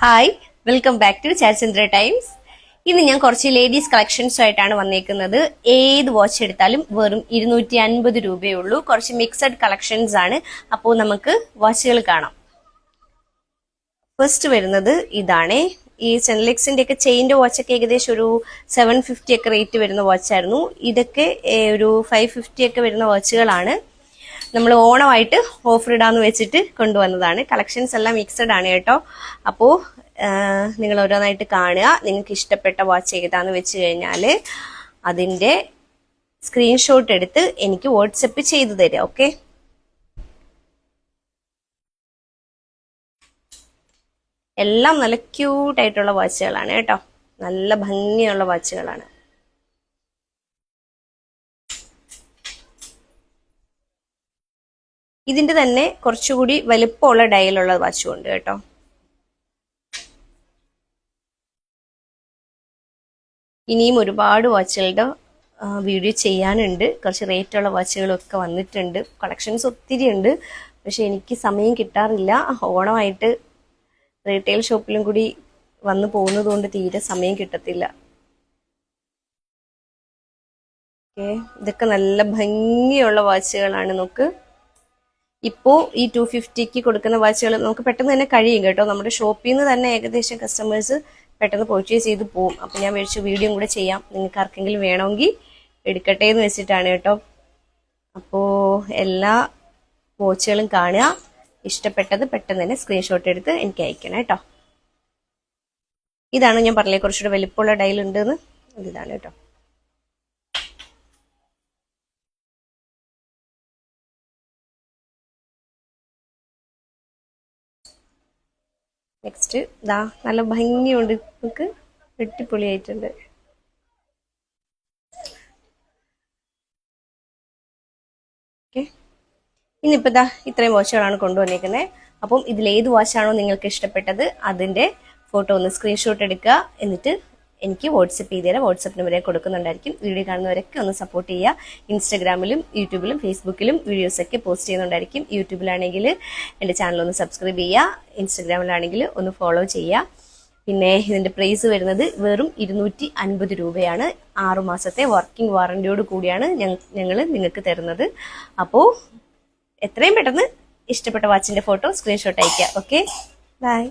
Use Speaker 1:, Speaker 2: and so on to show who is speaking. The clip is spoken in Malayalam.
Speaker 1: ഹായ്, വെൽക്കം ബാക്ക് ടു ചാച്ചന്ദ്ര ടൈംസ്. ഇന്ന് ഞാൻ കുറച്ച് ലേഡീസ് കളക്ഷൻസ് ആയിട്ടാണ് വന്നേക്കുന്നത്. ഏത് വാച്ച് എടുത്താലും വെറും 250 രൂപയേ ഉള്ളൂ. കുറച്ച് മിക്സഡ് കളക്ഷൻസ് ആണ്. അപ്പോൾ നമുക്ക് വാച്ചുകൾ കാണാം. ഫസ്റ്റ് വരുന്നത് ഇതാണ്. ഈ സെൻലെക്സിന്റെ ഒക്കെ ചെയിന്റെ വാച്ചൊക്കെ ഏകദേശം ഒരു 750 ഒക്കെ റേറ്റ് വരുന്ന വാച്ചായിരുന്നു. ഇതൊക്കെ ഒരു 550 ഒക്കെ വരുന്ന വാച്ചുകളാണ്. നമ്മൾ ഓണമായിട്ട് ഓഫർ ഇടാന്ന് വെച്ചിട്ട് കൊണ്ടുവന്നതാണ്. കളക്ഷൻസ് എല്ലാം മിക്സഡ് ആണ് കേട്ടോ. അപ്പോൾ നിങ്ങൾ ഓരോന്നായിട്ട് കാണുക. നിങ്ങൾക്ക് ഇഷ്ടപ്പെട്ട വാച്ച് ഏതാന്ന് വെച്ച് കഴിഞ്ഞാൽ അതിൻ്റെ സ്ക്രീൻഷോട്ട് എടുത്ത് എനിക്ക് വാട്സപ്പ് ചെയ്തു തരിക. ഓക്കെ, എല്ലാം നല്ല ക്യൂട്ടായിട്ടുള്ള വാച്ചുകളാണ് കേട്ടോ. നല്ല ഭംഗിയുള്ള വാച്ചുകളാണ്. ഇതിന്റെ തന്നെ കുറച്ചുകൂടി വലുപ്പമുള്ള ഡയലുള്ള വാച്ചും ഉണ്ട് കേട്ടോ. ഇനിയും ഒരുപാട് വാച്ചുകളുടെ വീഡിയോ ചെയ്യാനുണ്ട്. കുറച്ച് റേറ്റുള്ള വാച്ചുകളൊക്കെ വന്നിട്ടുണ്ട്. കളക്ഷൻസ് ഒത്തിരി ഉണ്ട്. പക്ഷെ എനിക്ക് സമയം കിട്ടാറില്ല. ഓണമായിട്ട് റീറ്റെയിൽ ഷോപ്പിലും കൂടി വന്നു പോകുന്നത് കൊണ്ട് തീരെ സമയം കിട്ടത്തില്ല. ഓക്കെ, ഇതൊക്കെ നല്ല ഭംഗിയുള്ള വാച്ചുകളാണ്. നോക്ക്, ഇപ്പോൾ ഈ 250ക്ക് കൊടുക്കുന്ന വാച്ചുകൾ നമുക്ക് പെട്ടെന്ന് തന്നെ കഴിയും കേട്ടോ. നമ്മുടെ ഷോപ്പിൽ നിന്ന് തന്നെ ഏകദേശം കസ്റ്റമേഴ്സ് പെട്ടെന്ന് പർച്ചേസ് ചെയ്ത് പോവും. അപ്പം ഞാൻ മേടിച്ച് വീഡിയോ കൂടെ ചെയ്യാം. നിങ്ങൾക്ക് ആർക്കെങ്കിലും വേണമെങ്കിൽ എടുക്കട്ടെ എന്ന് വെച്ചിട്ടാണ് കേട്ടോ. അപ്പോൾ എല്ലാ വാച്ചുകളും കാണുക. ഇഷ്ടപ്പെട്ടത് പെട്ടെന്ന് തന്നെ സ്ക്രീൻഷോട്ട് എടുത്ത് എനിക്ക് അയക്കണം കേട്ടോ. ഇതാണ് ഞാൻ പറഞ്ഞത് കുറച്ചുകൂടെ വലിപ്പമുള്ള ഡയൽ ഉണ്ടെന്ന്. ഇതാണ് കേട്ടോ. നെക്സ്റ്റ് ഇതാ, നല്ല ഭംഗിയുണ്ട്. നമുക്ക് വെട്ടിപ്പൊളിയായിട്ടുണ്ട്. ഓക്കെ, ഇന്നിപ്പോൾ ഇതാ ഇത്രയും വാച്ചുകളാണ് കൊണ്ടുവന്നേക്കുന്നത്. അപ്പം ഇതിലേത് വാച്ചാണോ നിങ്ങൾക്ക് ഇഷ്ടപ്പെട്ടത് അതിൻ്റെ ഫോട്ടോ ഒന്ന് സ്ക്രീൻഷോട്ട് എടുക്കുക. എന്നിട്ട് എനിക്ക് വാട്സപ്പ് ചെയ്ത് തരാം. വാട്സപ്പ് നമ്പർ കൊടുക്കുന്നുണ്ടായിരിക്കും. വീഡിയോ കാണുന്നവരൊക്കെ ഒന്ന് സപ്പോർട്ട് ചെയ്യുക. ഇൻസ്റ്റാഗ്രാമിലും യൂട്യൂബിലും ഫേസ്ബുക്കിലും വീഡിയോസൊക്കെ പോസ്റ്റ് ചെയ്യുന്നുണ്ടായിരിക്കും. യൂട്യൂബിലാണെങ്കിൽ എൻ്റെ ചാനൽ ഒന്ന് സബ്സ്ക്രൈബ് ചെയ്യുക. ഇൻസ്റ്റാഗ്രാമിലാണെങ്കിൽ ഒന്ന് ഫോളോ ചെയ്യുക. പിന്നെ ഇതിൻ്റെ പ്രൈസ് വരുന്നത് വെറും 250 രൂപയാണ്. 6 മാസത്തെ വർക്കിംഗ് വാറണ്ടിയോട് കൂടിയാണ് ഞങ്ങൾ നിങ്ങൾക്ക് തരുന്നത്. അപ്പോൾ എത്രയും പെട്ടെന്ന് ഇഷ്ടപ്പെട്ട വാച്ചിൻ്റെ ഫോട്ടോ സ്ക്രീൻഷോട്ട് അയയ്ക്കുക. Okay, by.